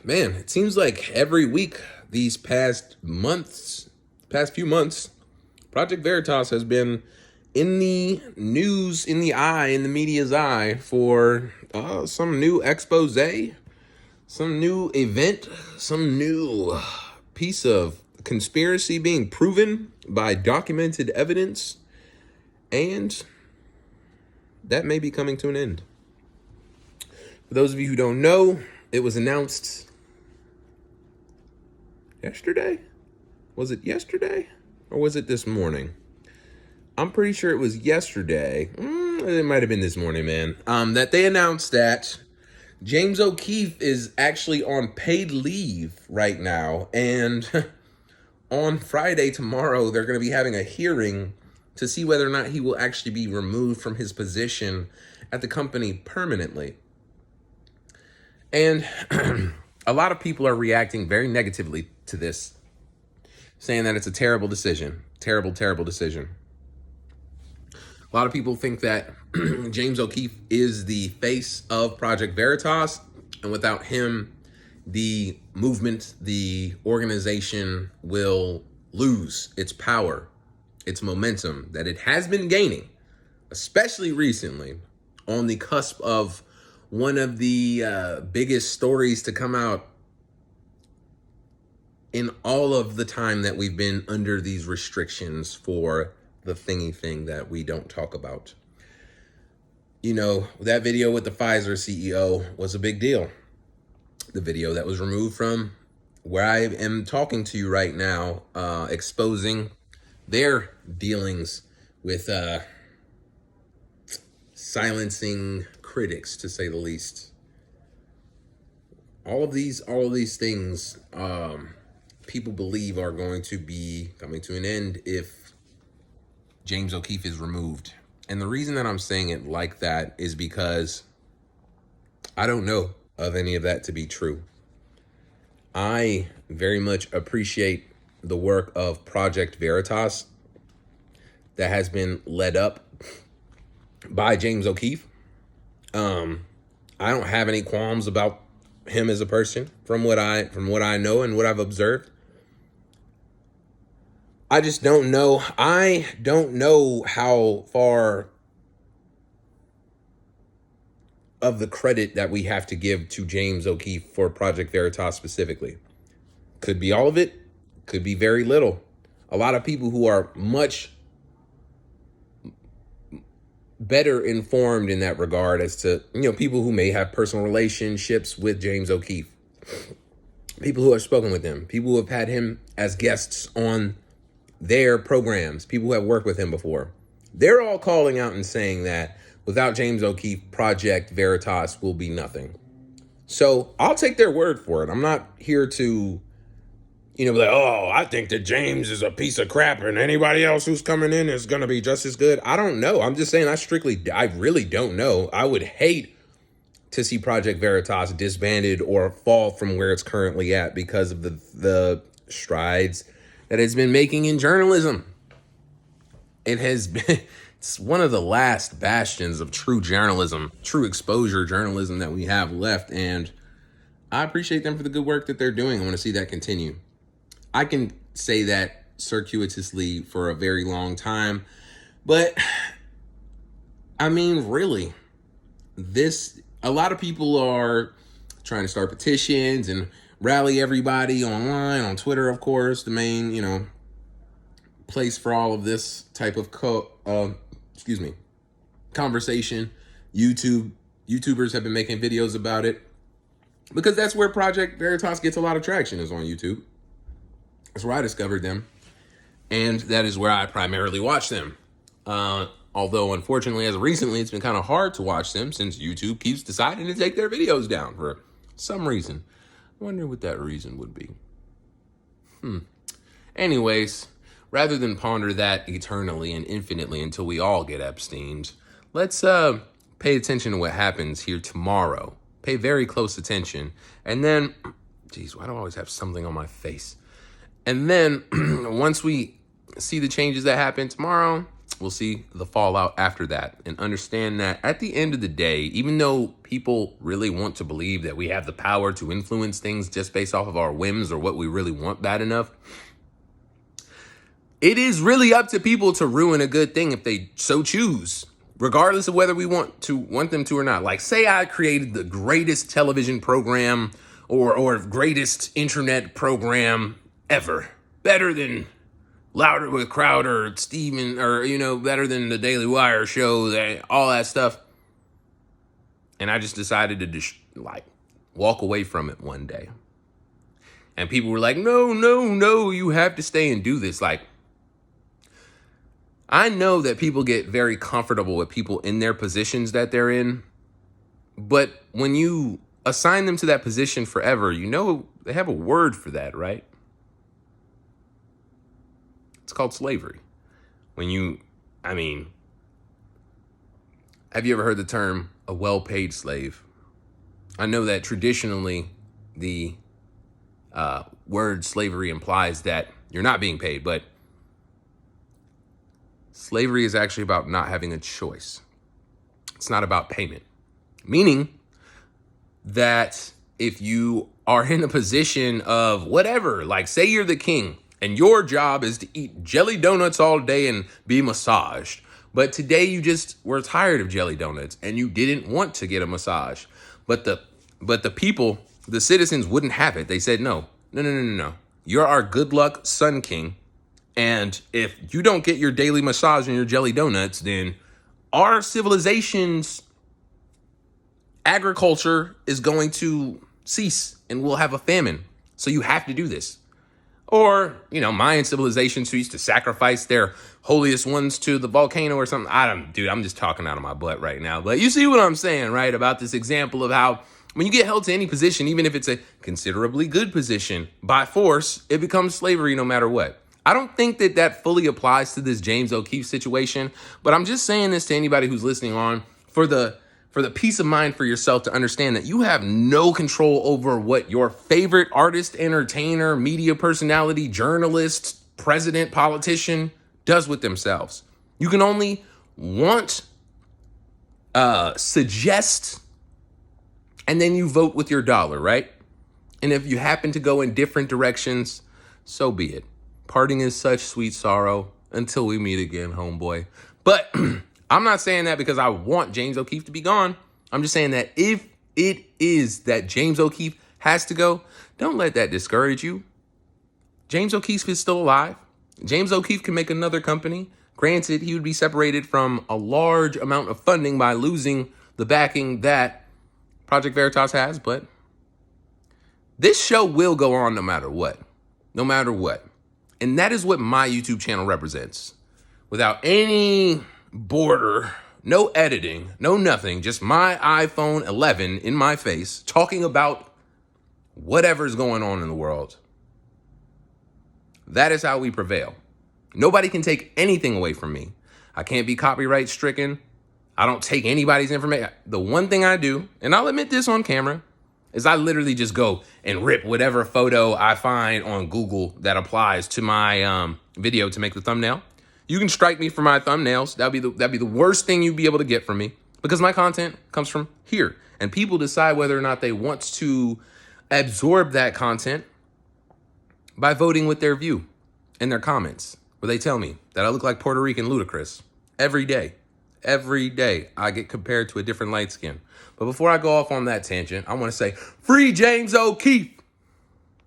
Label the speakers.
Speaker 1: Man, it seems like every week these past few months, Project Veritas has been in the news, in the media's eye for some new expose, some new event, some new piece of conspiracy being proven by documented evidence, and that may be coming to an end. For those of you who don't know, it was announced yesterday? Was it yesterday? Or was it this morning? I'm pretty sure it was yesterday. It might have been this morning, man. That they announced that James O'Keefe is actually on paid leave right now. And on Friday, tomorrow, they're going to be having a hearing to see whether or not he will actually be removed from his position at the company permanently. And a lot of people are reacting very negatively to this, saying that it's a terrible decision. Terrible, terrible decision. A lot of people think that James O'Keefe is the face of Project Veritas, and without him, the movement, the organization will lose its power, its momentum that it has been gaining, especially recently, on the cusp of one of the biggest stories to come out in all of the time that we've been under these restrictions for the thingy thing that we don't talk about. You know, that video with the Pfizer CEO was a big deal. The video that was removed from where I am talking to you right now, exposing their dealings with silencing critics, to say the least. All of these things, people believe are going to be coming to an end if James O'Keefe is removed. And the reason that I'm saying it like that is because I don't know of any of that to be true. I very much appreciate the work of Project Veritas that has been led up by James O'Keefe. I don't have any qualms about him as a person from what I know and what I've observed. I just don't know. I don't know how far of the credit that we have to give to James O'Keefe for Project Veritas specifically. Could be all of it, could be very little. A lot of people who are much better informed in that regard as to, people who may have personal relationships with James O'Keefe, people who have spoken with him, people who have had him as guests on their programs, people who have worked with him before. They're all calling out and saying that without James O'Keefe, Project Veritas will be nothing. So I'll take their word for it. I'm not here to, be like, oh, I think that James is a piece of crap and anybody else who's coming in is going to be just as good. I don't know. I'm just saying I really don't know. I would hate to see Project Veritas disbanded or fall from where it's currently at because of the strides that it's been making in journalism. It has been, it's one of the last bastions of true journalism, true exposure journalism that we have left. And I appreciate them for the good work that they're doing. I want to see that continue. I can say that circuitously for a very long time, but I mean, really, a lot of people are trying to start petitions and rally everybody online, on Twitter, of course, the main, place for all of this type of conversation. YouTubers have been making videos about it because that's where Project Veritas gets a lot of traction, is on YouTube. That's where I discovered them, and that is where I primarily watch them. Although, unfortunately, as of recently, it's been kind of hard to watch them since YouTube keeps deciding to take their videos down for some reason. I wonder what that reason would be. Anyways, rather than ponder that eternally and infinitely until we all get Epsteined, let's pay attention to what happens here tomorrow. Pay very close attention. And then, geez, why do I always have something on my face? And then once we see the changes that happen tomorrow, we'll see the fallout after that, and understand that at the end of the day, even though people really want to believe that we have the power to influence things just based off of our whims or what we really want bad enough, it is really up to people to ruin a good thing if they so choose, regardless of whether we want them to or not. Like, say I created the greatest television program or greatest internet program ever, better than Louder with Crowder, Steven, or, better than the Daily Wire show, all that stuff. And I just decided to just walk away from it one day. And people were like, no, you have to stay and do this. Like, I know that people get very comfortable with people in their positions that they're in. But when you assign them to that position forever, they have a word for that, right? It's called slavery. Have you ever heard the term a well-paid slave? I know that traditionally the word slavery implies that you're not being paid, but slavery is actually about not having a choice. It's not about payment. Meaning that if you are in a position of whatever, like say you're the king, and your job is to eat jelly donuts all day and be massaged. But today you just were tired of jelly donuts and you didn't want to get a massage. But the people, the citizens wouldn't have it. They said, no. You're our good luck sun king. And if you don't get your daily massage and your jelly donuts, then our civilization's agriculture is going to cease and we'll have a famine. So you have to do this. Or, Mayan civilizations who used to sacrifice their holiest ones to the volcano or something. I'm just talking out of my butt right now. But you see what I'm saying, right? About this example of how when you get held to any position, even if it's a considerably good position, by force, it becomes slavery no matter what. I don't think that fully applies to this James O'Keefe situation, but I'm just saying this to anybody who's listening on for the peace of mind for yourself to understand that you have no control over what your favorite artist, entertainer, media personality, journalist, president, politician does with themselves. You can only suggest, and then you vote with your dollar, right? And if you happen to go in different directions, so be it. Parting is such sweet sorrow until we meet again, homeboy. But I'm not saying that because I want James O'Keefe to be gone. I'm just saying that if it is that James O'Keefe has to go, don't let that discourage you. James O'Keefe is still alive. James O'Keefe can make another company. Granted, he would be separated from a large amount of funding by losing the backing that Project Veritas has, but this show will go on no matter what. No matter what. And that is what my YouTube channel represents. Without any border, no editing, no nothing, just my iPhone 11 in my face talking about whatever's going on in the world. That is how we prevail. Nobody can take anything away from me. I can't be copyright stricken. I don't take anybody's information. The one thing I do, and I'll admit this on camera, is I literally just go and rip whatever photo I find on Google that applies to my video to make the thumbnail. You can strike me for my thumbnails. That'd be the worst thing you'd be able to get from me because my content comes from here. And people decide whether or not they want to absorb that content by voting with their view in their comments, where they tell me that I look like Puerto Rican Ludacris every day. Every day I get compared to a different light skin. But before I go off on that tangent, I want to say, free James O'Keefe.